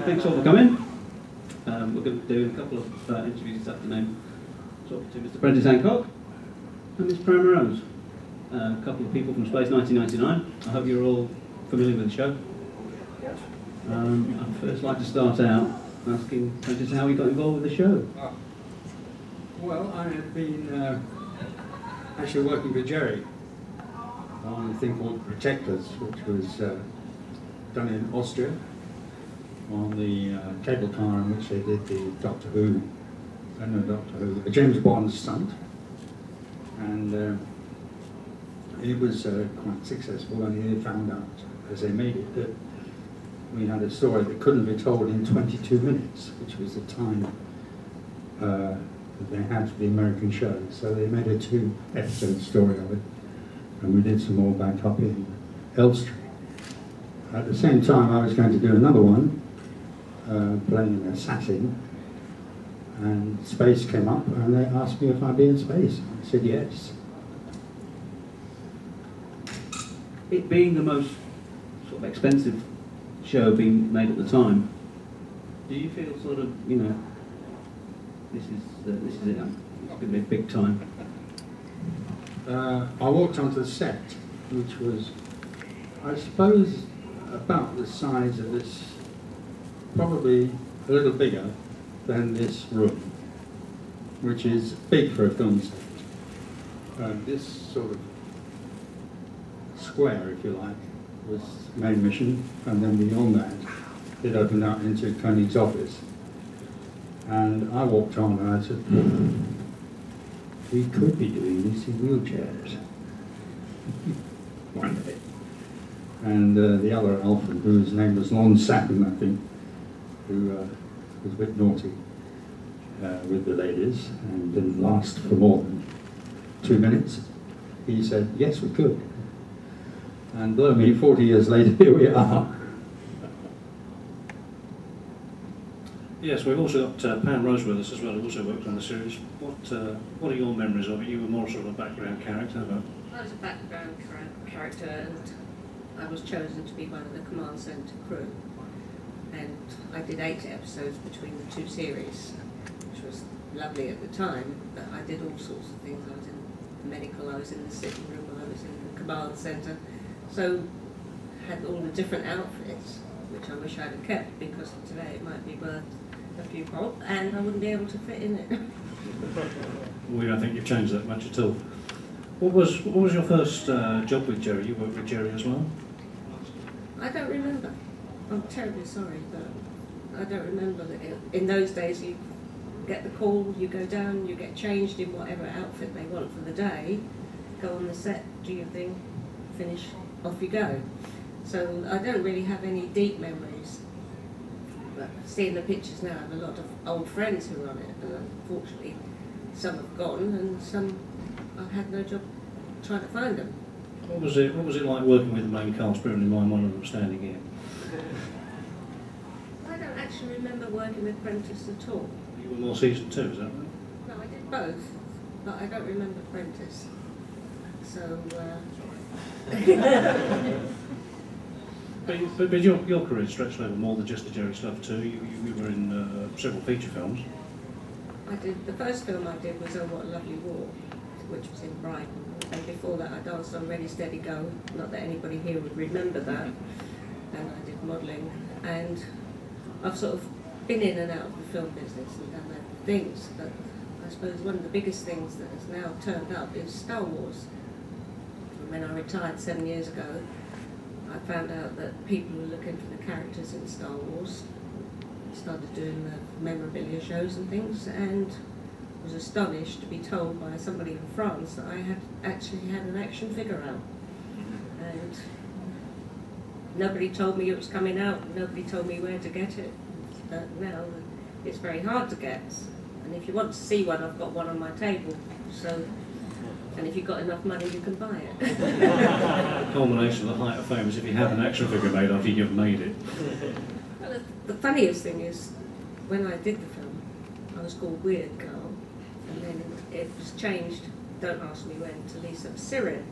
Thanks all for coming. We're going to do a couple of interviews this afternoon. Talking to Mr. Prentis Hancock and Miss Pam Rose. A couple of people from Space 1999. I hope you're all familiar with the show. Yes. I'd first like to start out asking Prentis how he got involved with the show. Well, I have been actually working with Gerry on a thing called Protectors, which was done in Austria on the cable car in which they did the James Bond stunt, and it was quite successful. And they found out as they made it that we had a story that couldn't be told in 22 minutes, which was the time that they had for the American show. So they made a 2-episode story of it, and we did some more back up in Elstree. At the same time, I was going to do another one, playing an assassin, and Space came up and they asked me if I'd be in Space. I said yes. It being the most sort of expensive show being made at the time, do you feel sort of, you know, this is it, it's going to be a big time? I walked onto the set, which was, I suppose, about the size of this, probably a little bigger than this room, which is big for a film set. This sort of square, if you like, was main mission, and then beyond that, it opened out into Koenig's office. And I walked on and I said, we could be doing this in wheelchairs one day. And the other Alfred, whose name was Lon Satin, I think, who was a bit naughty with the ladies and didn't last for more than 2 minutes, he said, yes, we could. And blow me, 40 years later, here we are. Yes, we've also got Pam Rose with us as well, who also worked on the series. What are your memories of it? You were more sort of a background character, but... I was a background character, and I was chosen to be one of the command centre crew. And I did 8 episodes between the 2 series, which was lovely at the time, but I did all sorts of things. I was in the medical, I was in the sitting room, I was in the command centre. So had all the different outfits, which I wish I'd have kept, because today it might be worth a few bob, and I wouldn't be able to fit in it. We don't think you've changed that much at all. What was your first job with Gerry? You worked with Gerry as well? I don't remember. I'm terribly sorry, but I don't remember that. In those days, you get the call, you go down, you get changed in whatever outfit they want for the day, go on the set, do your thing, finish, off you go. So I don't really have any deep memories. But seeing the pictures now, I have a lot of old friends who are on it, and unfortunately some have gone and some I've had no job trying to find them. What was it like working with the main cast, bearing in mind one of them standing here? I don't actually remember working with Prentis at all. You were more season 2, is that right? No, I did both, but I don't remember Prentis. So But your career stretched over more than just the Gerry stuff too. You were in several feature films. I did. The first film I did was Oh What a Lovely War, which was in Brighton. And before that I danced on Ready Steady Go. Not that anybody here would remember that. And I did modelling. And I've sort of been in and out of the film business and done other things. But I suppose one of the biggest things that has now turned up is Star Wars. And when I retired 7 years ago, I found out that people were looking for the characters in Star Wars. Started doing the memorabilia shows and things, and was astonished to be told by somebody in France that I had actually had an action figure out. And nobody told me it was coming out, nobody told me where to get it. But now it's very hard to get. And if you want to see one, I've got one on my table. So. And if you've got enough money, you can buy it. The culmination of the height of fame is if you have an action figure made after you've made it. Well, the funniest thing is, when I did the film, I was called Weird Girl, and then it was changed, don't ask me when, to Lisa Syrian.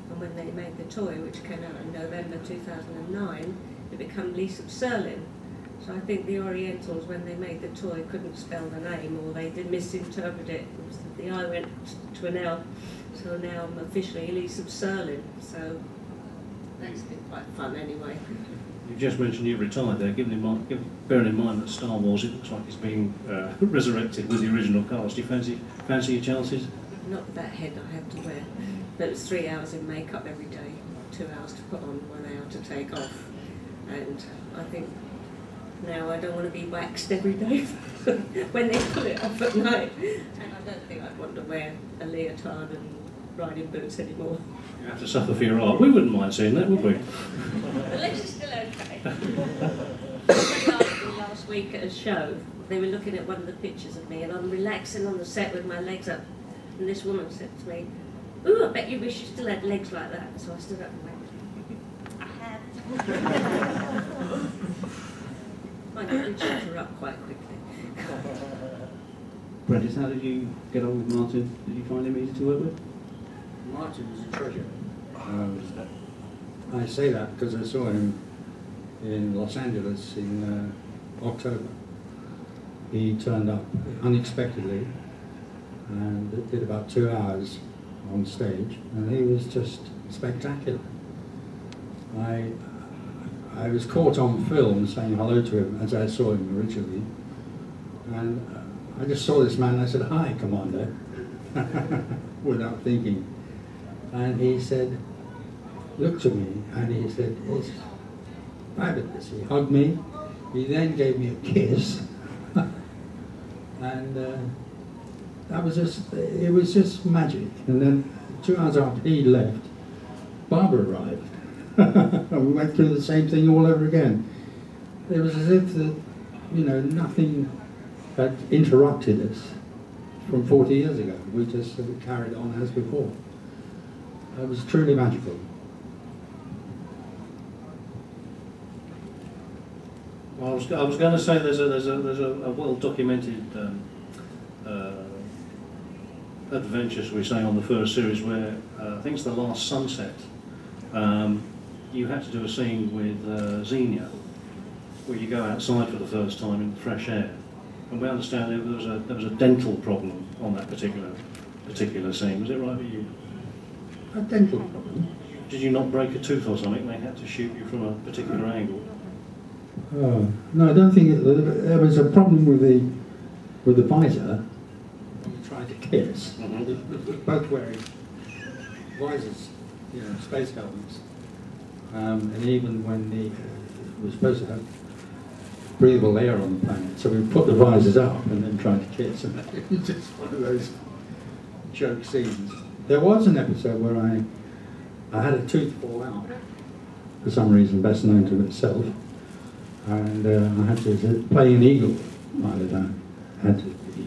And when they made the toy, which came out in November 2009, it became Lisa Serlin. So I think the Orientals, when they made the toy, couldn't spell the name, or they did misinterpret it. The I went to an L, so now I'm officially Elise of Surlin. So that's been quite fun anyway. You just mentioned you retired there. Bearing in mind that Star Wars, it looks like it's being resurrected with the original cast. Do you fancy your chances? Not with that head I had to wear. But it was 3 hours in makeup every day, 2 hours to put on, 1 hour to take off. And I think now I don't want to be waxed every day when they pull it off at night. And I don't think I'd want to wear a leotard and riding boots anymore. You have to suffer for your art. We wouldn't mind seeing that, would we? The legs are still okay. Somebody asked me last week at a show, they were looking at one of the pictures of me, and I'm relaxing on the set with my legs up. And this woman said to me, "Ooh, I bet you wish you still had legs like that." So I stood up and went, "I have." Mind you, I did shut her up quite quickly. Prentis, how did you get on with Martin? Did you find him easy to work with? Martin was a treasure. I say that because I saw him in Los Angeles in October. He turned up unexpectedly and did about 2 hours on stage, and he was just spectacular. I was caught on film saying hello to him as I saw him originally, and I just saw this man and I said, "Hi, Commander," without thinking. And he said, looked at me, and he said, "It's fabulous." He hugged me, he then gave me a kiss, and that was just, it was just magic. And then 2 hours after he left, Barbara arrived. And we went through the same thing all over again. It was as if nothing had interrupted us from 40 years ago. We just carried on as before. It was truly magical. Well, I was going to say there's a well documented adventure, shall we say, on the first series where I think it's The Last Sunset. You had to do a scene with Xenia, where you go outside for the first time in the fresh air, and we understand there was a dental problem on that particular scene. Was it right with you? A dental problem? Did you not break a tooth or something? They had to shoot you from a particular angle. No, I don't think there was a problem with the visor. We tried to kiss. Mm-hmm. Both wearing visors, space helmets. And even when we were supposed to have breathable air on the planet, so we put the visors up and then tried to kiss, and it was just one of those joke scenes. There was an episode where I had a tooth fall out, for some reason best known to itself, and I had to play an eagle like that. I had to be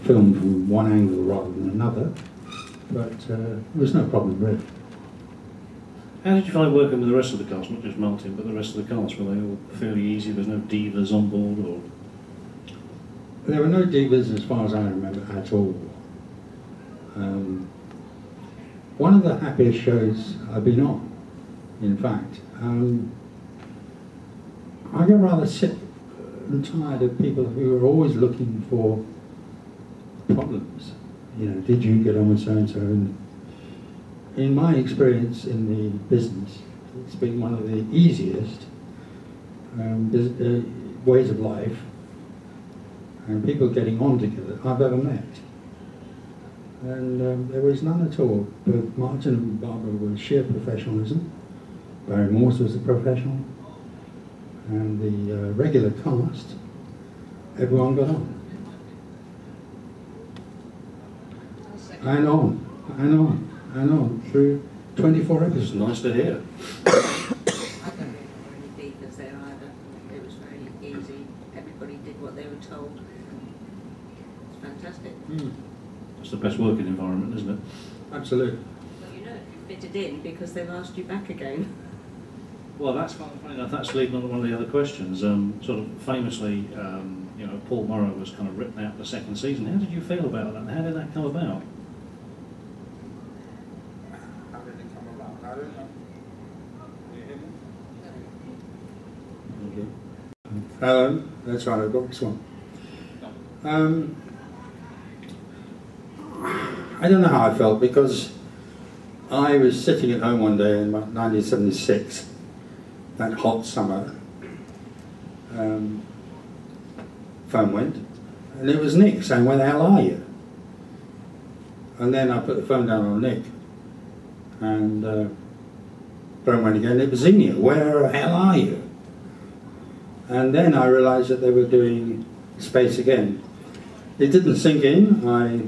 filmed from one angle rather than another, but there was no problem really. How did you find working with the rest of the cast, not just Martin, but the rest of the cast? Were they all fairly easy? There's no divas on board, or? There were no divas as far as I remember at all. One of the happiest shows I've been on, in fact. I get rather sick and tired of people who are always looking for problems. Did you get on with so-and-so? And in my experience in the business, it's been one of the easiest ways of life and people getting on together I've ever met. And there was none at all. Both Martin and Barbara were sheer professionalism. Barry Morse was a professional. And the regular cast, everyone got on. And on, through 24 episodes. It's nice to hear. I don't think there were any divas there either. It was very easy. Everybody did what they were told. It's fantastic. It's the best working environment, isn't it? Absolutely. Well, if you fitted in because they've asked you back again. Well, that's funny enough. That's leading on to one of the other questions. Sort of famously, Paul Morrow was kind of written out the second season. How did you feel about that? How did that come about? How did it come about? I don't know. Can you hear me? Okay. That's right, I've got this one. I don't know how I felt, because I was sitting at home one day in 1976, that hot summer. Phone went, and it was Nick saying, "Where the hell are you?" And then I put the phone down on Nick, and phone went again. It was Xenia. "Where the hell are you?" And then I realised that they were doing space again. It didn't sink in.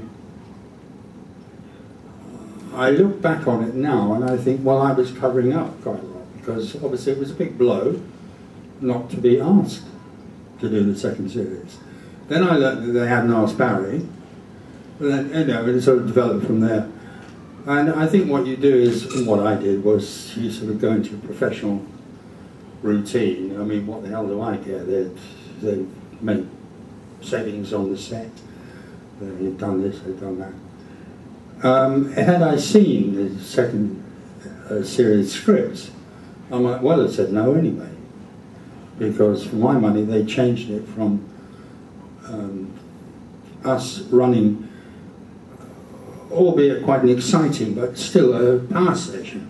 I look back on it now and I think, well, I was covering up quite a lot, because obviously it was a big blow not to be asked to do the second series. Then I learned that they hadn't asked Barry, but then, you know, it sort of developed from there. And I think what you do is, what I did was, you sort of go into a professional routine. I mean, what the hell do I care? They've made savings on the set. They've done this, they've done that. Had I seen the second series scripts, I might well have said no anyway, because for my money they changed it from us running, albeit quite an exciting but still a power station.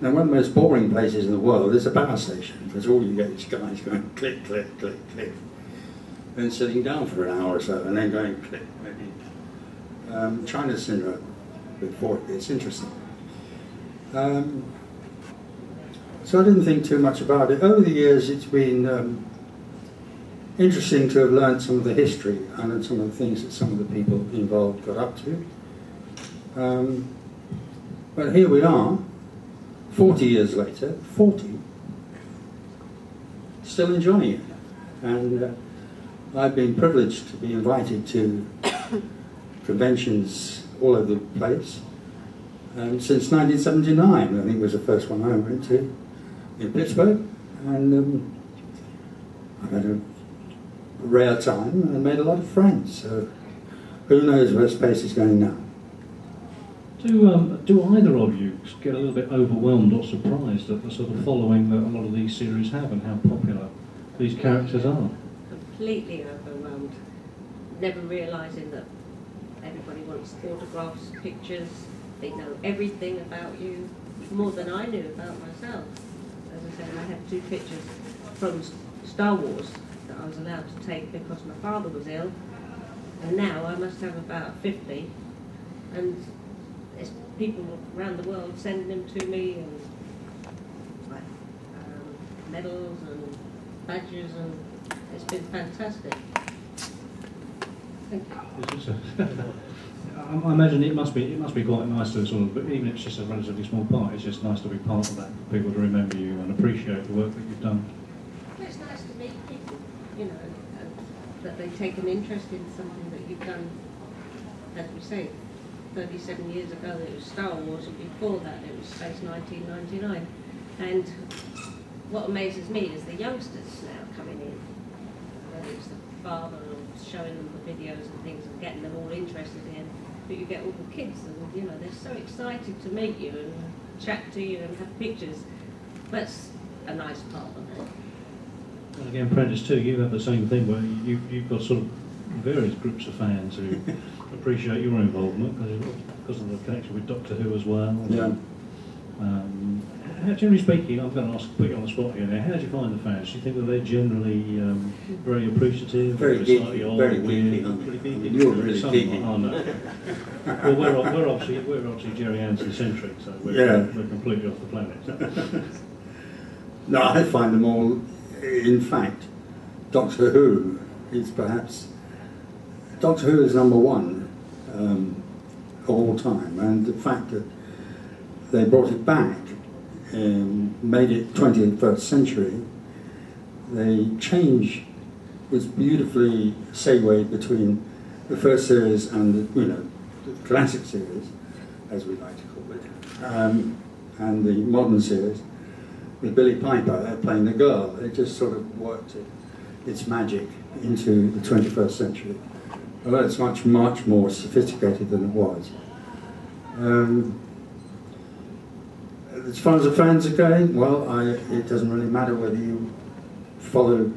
Now, one of the most boring places in the world is a power station, because all you get is guys going click, click, click, click, and sitting down for an hour or so, and then going click, maybe. China syndrome before it gets interesting. So I didn't think too much about it. Over the years it's been interesting to have learned some of the history and some of the things that some of the people involved got up to. But here we are, 40 years later, 40, still enjoying it. And I've been privileged to be invited to conventions all over the place since 1979. I think was the first one I went to in Pittsburgh, and I've had a rare time and made a lot of friends. So who knows where space is going now? Do either of you get a little bit overwhelmed or surprised at the sort of following that a lot of these series have and how popular these characters are? Completely overwhelmed, never realising that everybody wants autographs, pictures, they know everything about you, more than I knew about myself. As I said, I had 2 pictures from Star Wars that I was allowed to take because my father was ill, and now I must have about 50, and there's people around the world sending them to me, and like medals and badges, and it's been fantastic. Thank you. I imagine it must be quite nice to sort of, even if it's just a relatively small part, it's just nice to be part of that, for people to remember you and appreciate the work that you've done. Well, it's nice to meet people, you know, that they take an interest in something that you've done, as we say, 37 years ago it was Star Wars, and before that it was Space 1999. And what amazes me is the youngsters now coming in, whether it's the father or showing them the videos and things and getting them all interested in, but you get all the kids and, you know, they're so excited to meet you and chat to you and have pictures. That's a nice part of it. And again, Prentis too, you have the same thing where you've got sort of various groups of fans who appreciate your involvement because of the connection with Doctor Who as well. Yeah. Generally speaking, I'm going to put you on the spot here now. How do you find the fans? Do you think that they're generally very appreciative? Very geeky, very weird, geeky. pretty geeky? You're really geeky. Oh, no. Well, we're obviously Gerry Andersons centric, so we're completely off the planet. So. No, I find them all. In fact, Doctor Who is perhaps #1 of all time, and the fact that they brought it back made it 21st century. The change was beautifully segued between the first series and the classic series, as we like to call it, and the modern series with Billie Piper playing the girl. It just sort of worked its magic into the 21st century. Although it's much, much more sophisticated than it was. As far as the fans are going, well, it doesn't really matter whether you follow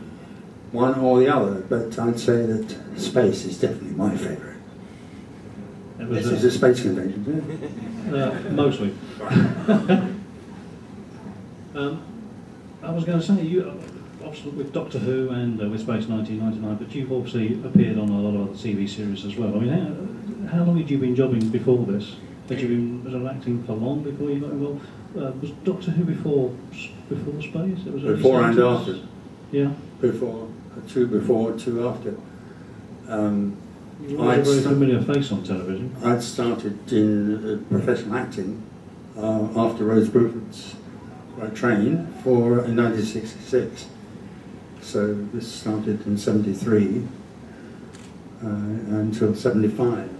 one or the other, but I'd say that space is definitely my favourite. This is a space convention, isn't it? Mostly. I was going to say, you obviously with Doctor Who and with Space 1999, but you've obviously appeared on a lot of other TV series as well. I mean, how long had you been jobbing before this? Had you been sort of acting for long before you got involved? Was Doctor Who before Space? It was before and after. Yeah. Before, two before, two after. You were a very familiar face on television. I'd started in professional acting after Rose Bruton's train in 1966. So this started in 73 until 75,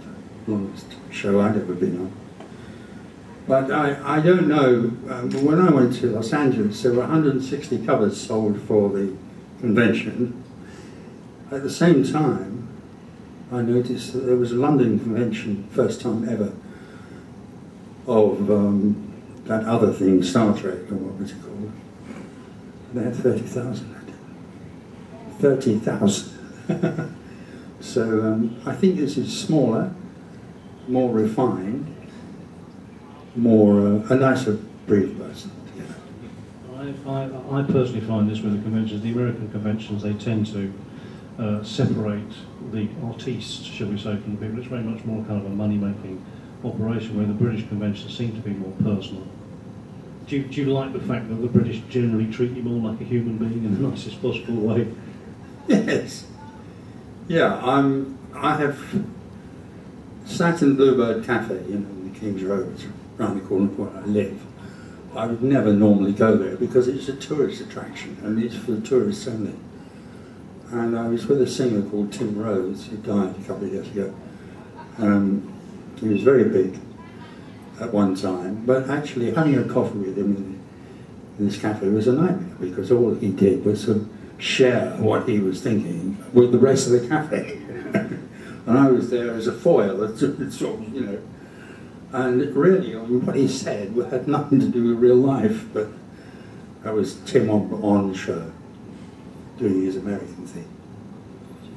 longest show I'd ever been on. But I don't know, when I went to Los Angeles, there were 160 covers sold for the convention. At the same time, I noticed that there was a London convention, first time ever, of that other thing, Star Trek, or what was it called? They had 30,000. 30,000. So I think this is smaller, more refined, more a nicer breed person. I personally find this with the conventions, the American conventions, they tend to separate the artistes, shall we say, from the people. It's very much more kind of a money-making operation, where the British conventions seem to be more personal. Do you like the fact that the British generally treat you more like a human being in the nicest possible way? Yes. Yeah, I have sat in the Bluebird Cafe, in the King's Road, around the corner where I live. I would never normally go there because it's a tourist attraction and it's for tourists only. And I was with a singer called Pam Rose, who died a couple of years ago. He was very big at one time, but actually having a coffee with him in this cafe was a nightmare, because all he did was sort of share what he was thinking with the rest of the cafe. And I was there as a foil, and really what he said had nothing to do with real life, but that was Tim on the show, doing his American thing.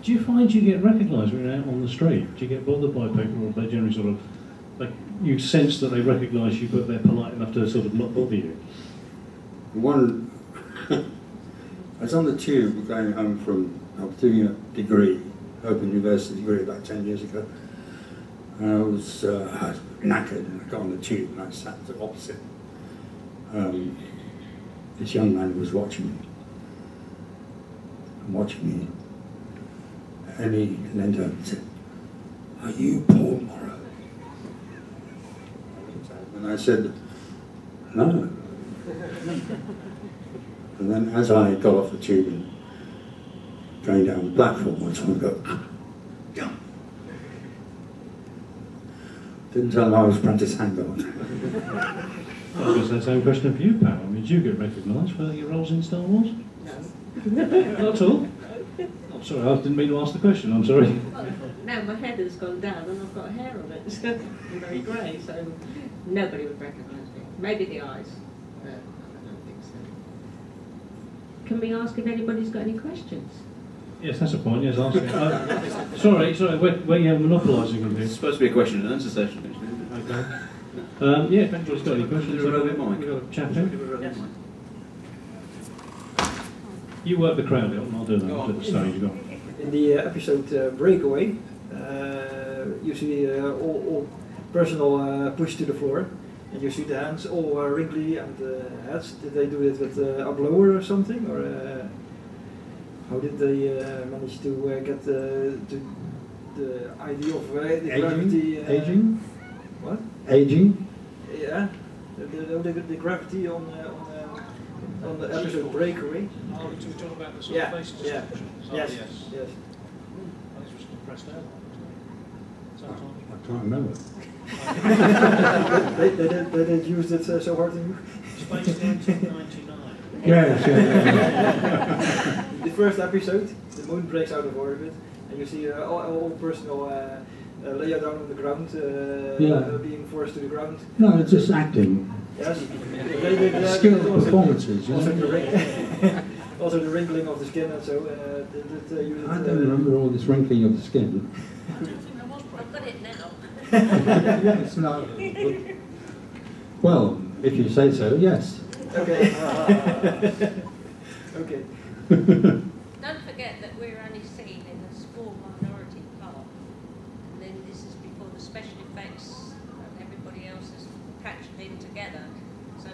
Do you find you get recognised when you're out on the street? Do you get bothered by people, or they generally sort of, like, you sense that they recognise you but they're polite enough to sort of not bother you? I was on the tube going home I was doing a degree, Open University degree about 10 years ago, and I was knackered, and I got on the tube and I sat opposite. This young man was watching me, and he leaned over and said, "Are you Paul Morrow?" And I said, "No." And then as I got off the tube and going down the platform, someone go, "Go." Didn't tell him I was Prentis Hancock. I guess that's the same question for you, Pam. I mean, did you get recognised for your roles in Star Wars? No. Not at all? I'm sorry, I didn't mean to ask the question, I'm sorry. Now my head has gone down and I've got hair on it, so I'm very grey, so nobody would recognise me. Maybe the eyes, but I don't think so. Can we ask if anybody's got any questions? Yes, that's a point, yes, ask it. Sorry, where you're monopolising on It's this. supposed to be a question and answer session, actually. Okay. Yeah, if anybody's got any questions, We've got a chat here. Yes. You work the crowd out, and I'll do that at the stage. Go on. In the episode Breakaway, you see all personnel pushed to the floor, and you see the hands all wrinkly and heads. Did they do it with a blower or something, or how did they manage to get the idea of the gravity? Aging? What? Aging? Yeah, the gravity on the episode Breakaway. Oh, we were talking about the sort Yeah, of faces. yeah. Oh, Yes, yes. yes. Well, this was compressed air, wasn't it? I can't remember. They didn't use it so hard in Space 1999. Yes, yeah. the first episode, the moon breaks out of orbit, and you see all personnel lay down on the ground, being forced to the ground. No, it's just acting. Yes. Skilled performances, you know. Also the wrinkling of the skin and so. I don't remember all this wrinkling of the skin. I've got it now. Yes, no. Well, if you say so, yes. Okay. Okay. Don't forget that we're only seen in a small minority part. And then this is before the special effects and everybody else is patched in together. So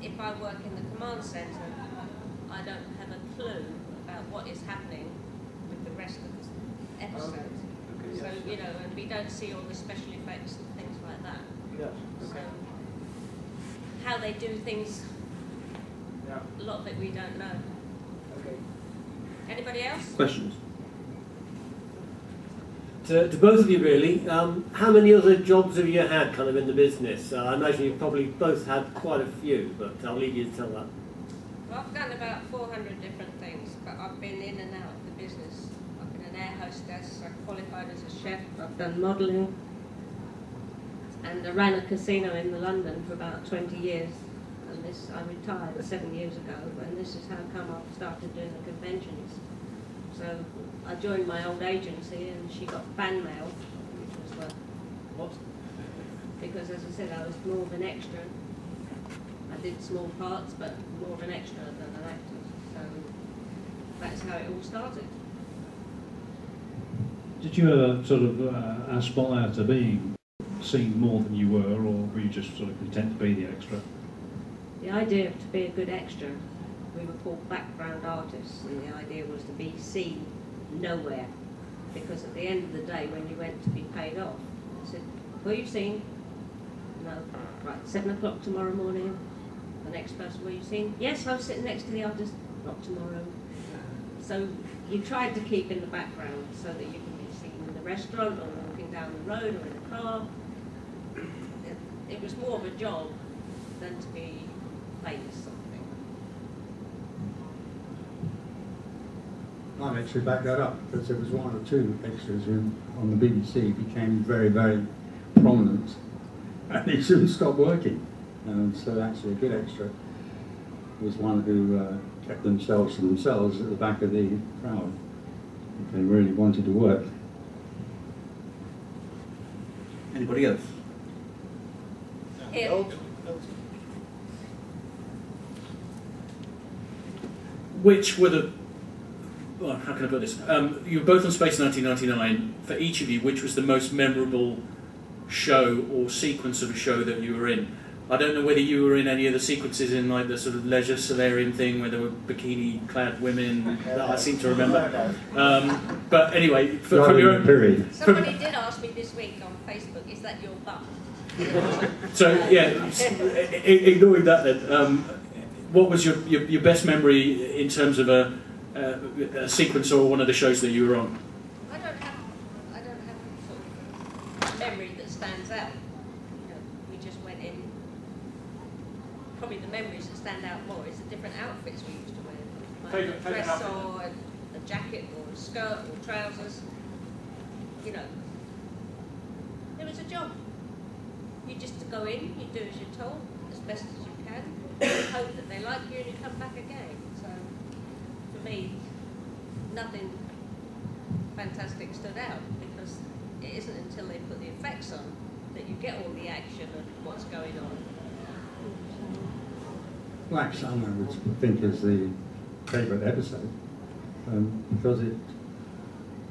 if I work in the command centre, I don't have a clue about what is happening with the rest of the episode. Okay, So, yes. you know, and we don't see all the special effects and things like that. Yes. So Okay. how they do things, Yeah. a lot of it we don't know. Okay. Anybody else? Questions? To both of you really, how many other jobs have you had kind of in the business? I imagine you've probably both had quite a few, but I'll leave you to tell that. Well, I've done about 400 different things, but I've been in and out of the business. I've been an air hostess, I qualified as a chef, I've done modelling, and I ran a casino in London for about 20 years. And this, I retired 7 years ago, and this is how come I've started doing the conventions. So I joined my old agency, and she got fan mail, which was like, what? Because as I said, I was more of an extra. I did small parts, but more of an extra than an actor. So that's how it all started. Did you ever sort of aspire to being seen more than you were, or were you just sort of content to be the extra? The idea of to be a good extra, we were called background artists, and the idea was to be seen nowhere. Because at the end of the day, when you went to be paid off, I said, who are you seeing? No. Right, 7 o'clock tomorrow morning. The next person, were you seeing? Yes, I was sitting next to the artist. Not tomorrow. So you tried to keep in the background so that you can be seen in the restaurant or walking down the road or in a car. It was more of a job than to be famous something. I'd actually back that up, because there was one or two extras who, on the BBC, became very, very prominent, and they soon stopped working. And so actually a good extra was one who kept themselves to themselves at the back of the crowd, if they really wanted to work. Anybody else? Here. Which were the, well, how can I put this? You were both on Space 1999. For each of you, which was the most memorable show or sequence of a show that you were in? I don't know whether you were in any of the sequences in like the sort of leisure solarium thing where there were bikini-clad women. That I seem to remember. But anyway, from your own period. Somebody did ask me this week on Facebook, is that your bum? So yeah, ignoring that then, what was your best memory in terms of a sequence or one of the shows that you were on? I don't have sort of memory that stands out. You know, we just went in. Probably the memories that stand out more is the different outfits we used to wear. Like a dress or a jacket or a skirt or trousers. You know, it was a job. You just to go in, you do as you're told, as best as you can, and hope that they like you and you come back again. So, for me, nothing fantastic stood out, because it isn't until they put the effects on that you get all the action of what's going on. Black Sun, I would think, is the favourite episode, because it,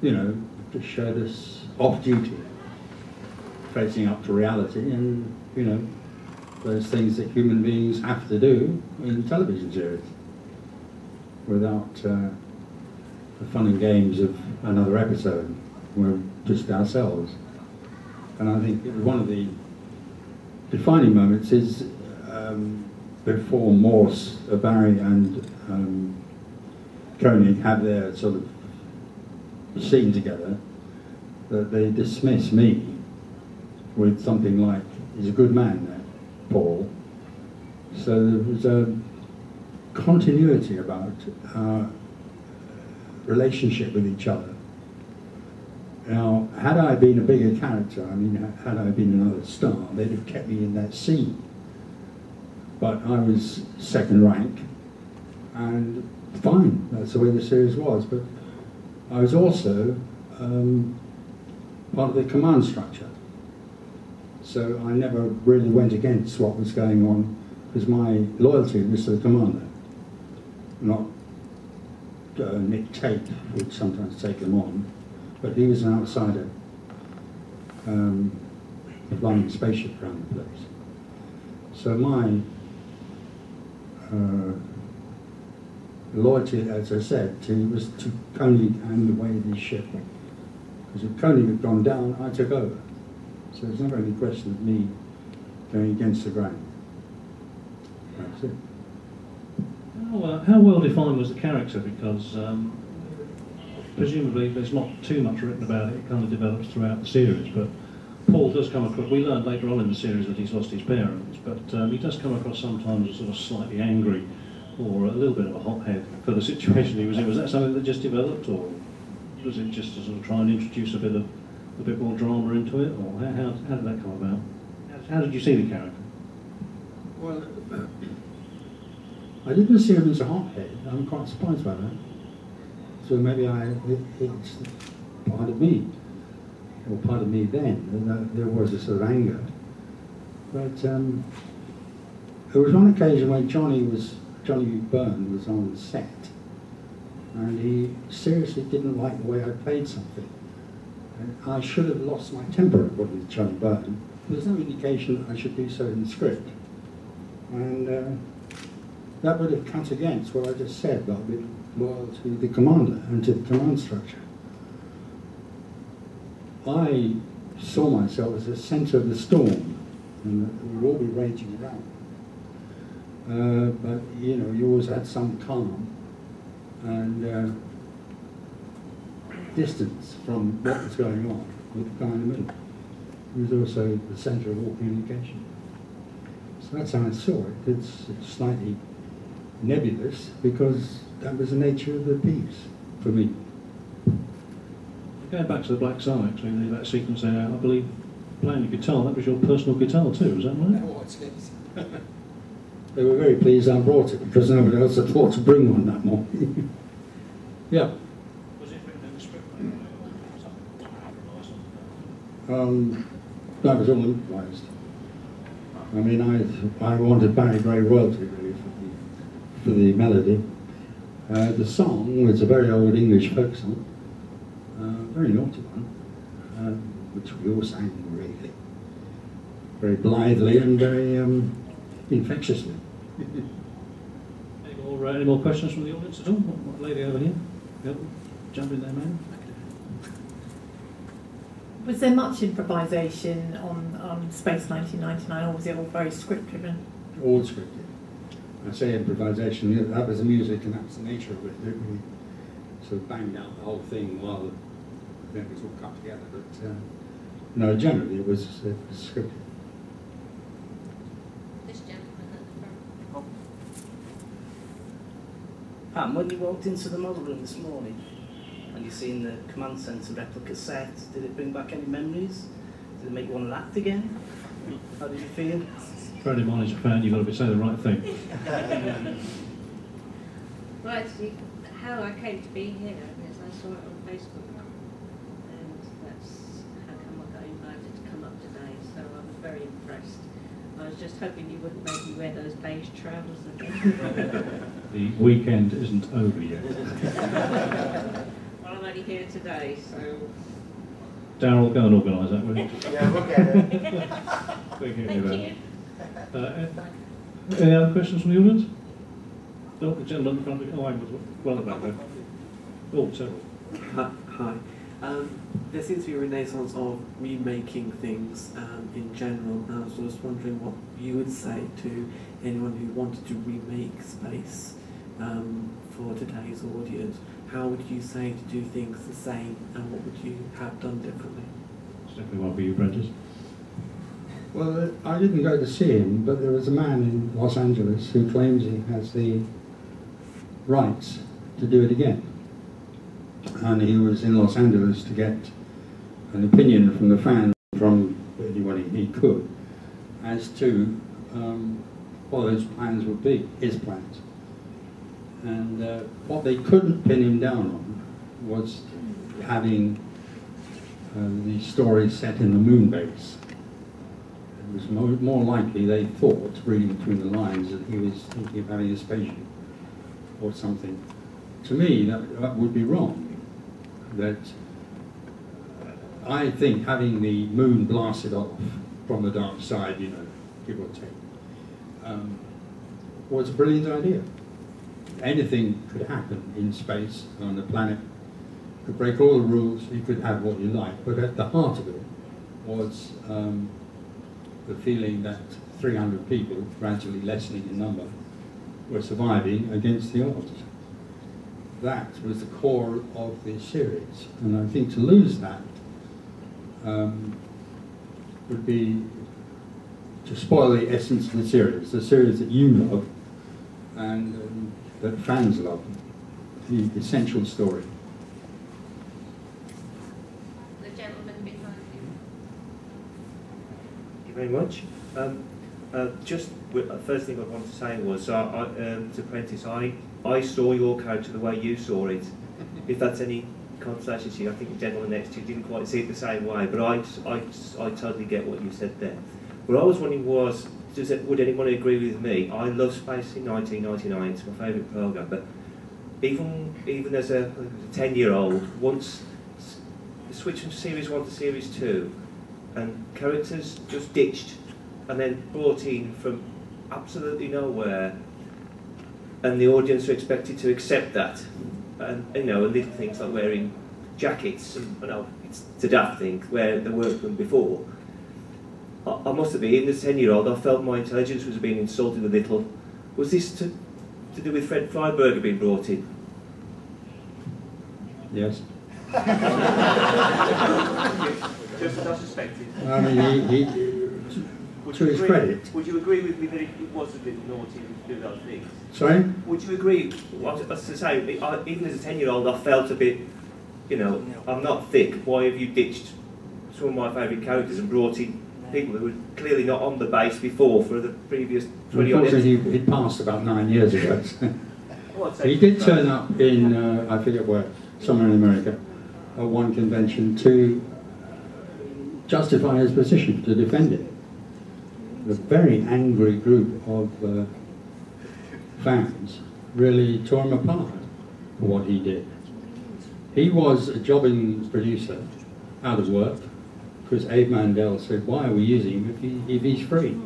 you know, just showed us off duty, facing up to reality, and, you know, those things that human beings have to do in television series without the fun and games of another episode. We're just ourselves. And I think one of the defining moments is before Morse, Barry and Koenig have their sort of scene together, that they dismiss me with something like, he's a good man, that Paul. So there was a continuity about our relationship with each other. Now, had I been a bigger character, I mean, had I been another star, they'd have kept me in that scene. But I was second rank, and fine, that's the way the series was, but I was also part of the command structure. So I never really went against what was going on, because my loyalty was to the commander, not Nick Tate would sometimes take him on, but he was an outsider flying a spaceship around the place. So my loyalty, as I said, was to Koenig and the way the ship. Because if Koenig had gone down, I took over. So there's never any question of me going against the grain. That's it. How well defined was the character? Because presumably there's not too much written about it. It kind of develops throughout the series. But Paul does come across. We learned later on in the series that he's lost his parents, but he does come across sometimes as sort of slightly angry or a little bit of a hothead for the situation he was in. Was that something that just developed, or was it just to sort of try and introduce a bit more drama into it, or how did that come about? How did you see the character? Well, I didn't see him as a hothead. I'm quite surprised by that. So maybe it's part of me, or part of me then, and there was a sort of anger. But there was one occasion when Johnny Byrne was on set, and he seriously didn't like the way I played something. And I should have lost my temper according to Johnny Byrne. There's no indication that I should do so in the script. And that would have cut against what I just said, that I'd be loyal to the commander and to the command structure. I saw myself as the centre of the storm, and that we would all be raging around. But, you know, you always had some calm and distance from what was going on with the guy in the middle. He was also the centre of all communication. So that's how I saw it. It's slightly nebulous, because that was the nature of the piece for me. Going back to the Black Star, actually, that sequence there, I believe, playing the guitar, that was your personal guitar too, was that right? That was, yes. They were very pleased I brought it, because nobody else had thought to bring one that morning. Yeah. Was it written in the script? That was all improvised. I mean, I wanted Barry Gray royalty, really, for the melody. The song was a very old English folk song, very naughty one, which we all sang really, very blithely and very infectiously. Any more questions from the audience at all? What lady over here? Yep. Jump in there, man. Was there much improvisation on Space 1999, or was it all very script-driven? All scripted. I say improvisation, that was the music and that's the nature of it. We sort of banged out the whole thing while then it was all cut together. But no, generally it was scripted. This gentleman at the front. Pam, when you walked into the model room this morning and you seen the command centre replica set, did it bring back any memories? Did it make you want to act again? How did you feel? Bearing in mind, as a fan, you've got to say the right thing. Right, how I came to be here is I saw it on Facebook, and that's how come I got invited to come up today, so I was very impressed. I was just hoping you wouldn't make me wear those beige trousers again. The weekend isn't over yet. Well, I'm only here today, so... Darryl, go and organise that, will you? Yeah, we'll get it. Thank Thank you. Any other questions from the audience? No, the gentleman in front of you. Oh, I was well at the back there. Oh, several. Hi. There seems to be a renaissance of remaking things in general. I was just wondering what you would say to anyone who wanted to remake Space for today's audience. How would you say to do things the same, and what would you have done differently? It's definitely one for you, Prentis. Well, I didn't go to see him, but there was a man in Los Angeles who claims he has the rights to do it again. And he was in Los Angeles to get an opinion from the fans, from anyone he could, as to what those plans would be, his plans. And what they couldn't pin him down on was having the story set in the moon base. It was more likely, they thought, reading between the lines, that he was thinking of having a spaceship or something. To me, that would be wrong. That I think having the moon blasted off from the dark side, you know, give or take, was a brilliant idea. Anything could happen in space, on the planet. You could break all the rules, you could have what you like, but at the heart of it was the feeling that 300 people, gradually lessening in number, were surviving against the odds. That was the core of the series, and I think to lose that would be to spoil the essence of the series that you love and that fans love, the essential story. The gentleman behind you. Thank you very much. First thing I wanted to say was to Prentis, I saw your character the way you saw it. If that's any consolation to you, I think the gentleman next to you didn't quite see it the same way, but I totally get what you said there. What I was wondering was, would anyone agree with me? I love Space in 1999, it's my favourite programme, but even as a 10-year-old, once the switch from Series 1 to Series 2, and characters just ditched and then brought in from absolutely nowhere, and the audience are expected to accept that. And you know, little things like wearing jackets, and you know, it's a daft thing, where there weren't them before. I must have been, as a 10-year-old, I felt my intelligence was being insulted a little. Was this to do with Fred Freiberger being brought in? Yes. Just as I suspected. I mean, he to his credit. Would you agree with me that it was a bit naughty to do those things? Sorry? Would you agree, as I say, even as a 10-year-old, I felt a bit, you know, I'm not thick, why have you ditched some of my favourite characters and brought in people who were clearly not on the base before for the previous 20 odd years? Unfortunately, he passed about 9 years ago. He did turn up in, I forget where, somewhere in America, at one convention to justify his position, to defend it. A very angry group of fans really tore him apart for what he did. He was a jobbing producer, out of work, because Abe Mandel said, why are we using him if he's free?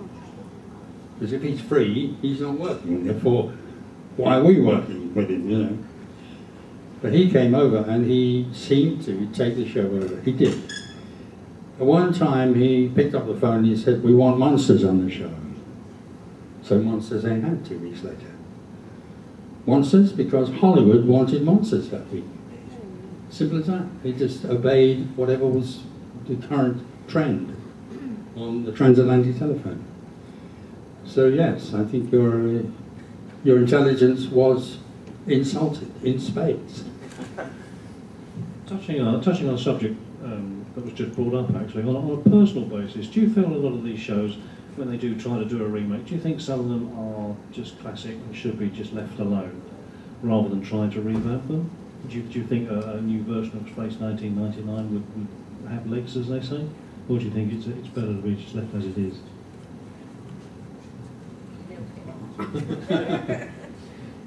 Because if he's free, he's not working, therefore why are we working with him, you know? But he came over and he seemed to take the show over. He did. At one time he picked up the phone and he said, we want monsters on the show. So Monsters ain't had 2 weeks later. Monsters because Hollywood wanted monsters that week. Simple as that. He just obeyed whatever was the current trend on the transatlantic telephone. So yes, I think your intelligence was insulted in spades. Touching on a subject that was just brought up actually, on a personal basis, do you feel a lot of these shows, when they do try to do a remake, do you think some of them are just classic and should be just left alone, rather than trying to revamp them? Do you think a new version of Space 1999 would have legs, as they say? Or do you think it's better to be just left as it is?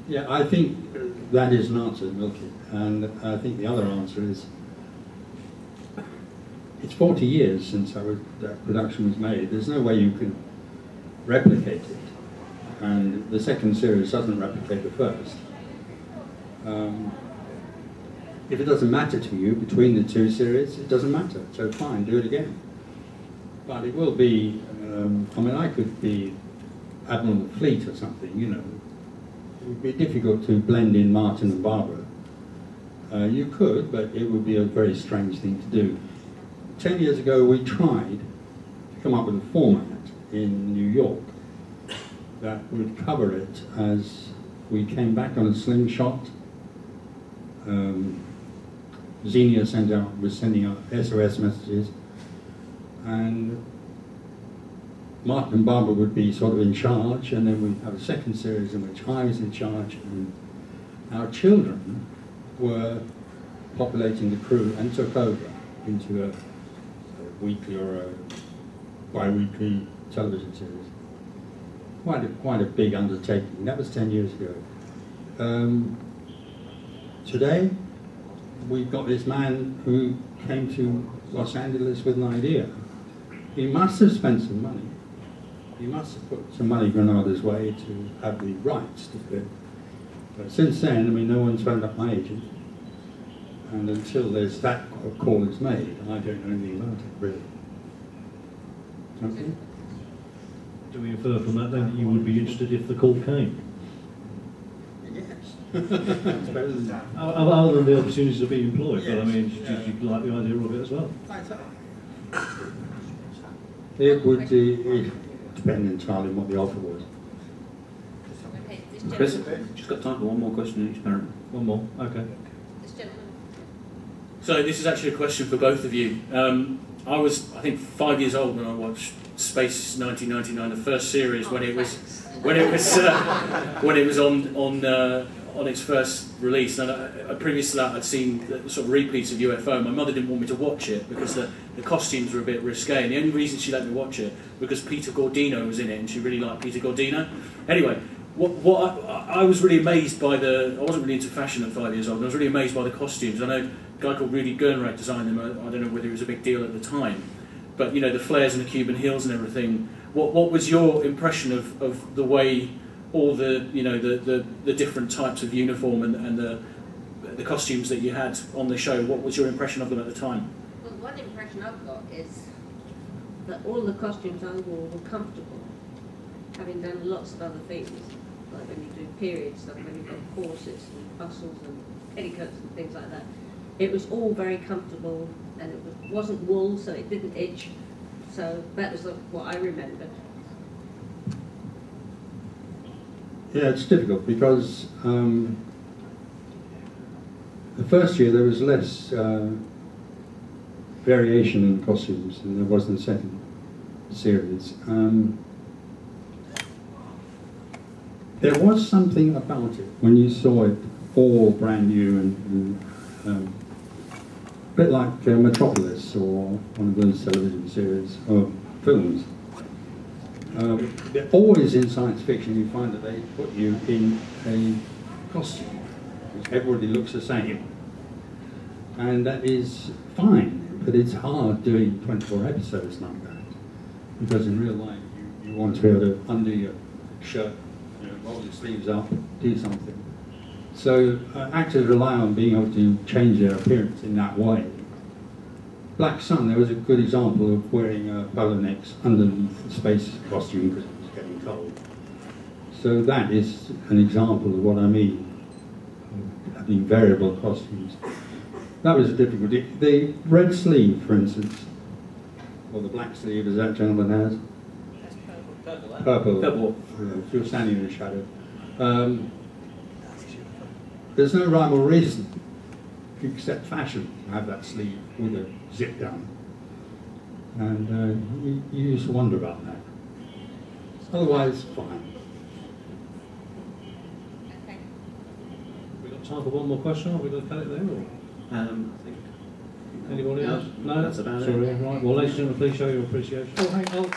Yeah, I think that is an answer, Milky. And I think the other answer is, it's 40 years since that production was made. There's no way you can replicate it. And the second series doesn't replicate the first. If it doesn't matter to you between the 2 series, it doesn't matter. So fine, do it again. But it will be, I mean, I could be Admiral of the Fleet or something, you know. It would be difficult to blend in Martin and Barbara. You could, but it would be a very strange thing to do. 10 years ago, we tried to come up with a format in New York that would cover it as we came back on a slingshot. Xenia was sending out SOS messages, and Martin and Barbara would be sort of in charge, and then we'd have a second series in which I was in charge, and our children were populating the crew and took over into a weekly or a bi-weekly television series. Quite a big undertaking. That was 10 years ago. Today, we've got this man who came to Los Angeles with an idea. He must have spent some money. He must have put some money Granada's way to have the rights to do it. But since then, I mean, no one's phoned up my agent. And until there's that call is made, I don't know anything about it, really. Okay. Do we infer from that then that you would be interested if the call came? Yes. It's better than that. Other than the opportunities to be employed, but I mean, do you like the idea of it as well? It would depend entirely on what the offer was. Okay, this Chris, gentleman. just got time for one more question each parent. One more, okay. This gentleman. So this is actually a question for both of you. I was, I think, 5 years old when I watched Space 1999, the first series, when it was on its first release. And previous to that, I'd seen the sort of repeats of UFO. My mother didn't want me to watch it because the costumes were a bit risque. And the only reason she let me watch it because Peter Gordino was in it, and she really liked Peter Gordino. Anyway, I was really amazed by I wasn't really into fashion at 5 years old, and I was really amazed by the costumes. I know a guy called Rudy Gernreich designed them. I don't know whether it was a big deal at the time, but you know, the flares and the Cuban heels and everything. What was your impression of the way all the, you know, the different types of uniform and the costumes that you had on the show? What was your impression of them at the time? Well, one impression I've got is that all the costumes I wore were comfortable, having done lots of other things, like when you do period stuff, when you've got corsets and bustles and petticoats and things like that. It was all very comfortable, and it wasn't wool, so it didn't itch. So that was what I remembered. Yeah, it's difficult because the first year there was less variation in costumes than there was in the second series. There was something about it when you saw it all brand new and a bit like Metropolis or one of those television series or films. Always in science fiction you find that they put you in a costume which everybody looks the same, and that is fine, but it's hard doing 24 episodes like that, because in real life you want to be able to undo your shirt, you know, roll your sleeves up, do something. So actors rely on being able to change their appearance in that way. Black Sun, there was a good example of wearing polo necks underneath the space costume because it was getting cold. So that is an example of what I mean, having variable costumes. That was a difficulty. The red sleeve, for instance, or the black sleeve as that gentleman has. That's purple. Purple. Purple. If you're standing in the shadow. There's no rhyme or reason except fashion to have that sleeve with a zip down. And you used to wonder about that. Otherwise, fine. Okay. We got time for one more question? Are we going to cut it there? Or? I think. Anybody else? No, that's about it. Sorry, right. Well, ladies and gentlemen, please show your appreciation. Oh, hang on.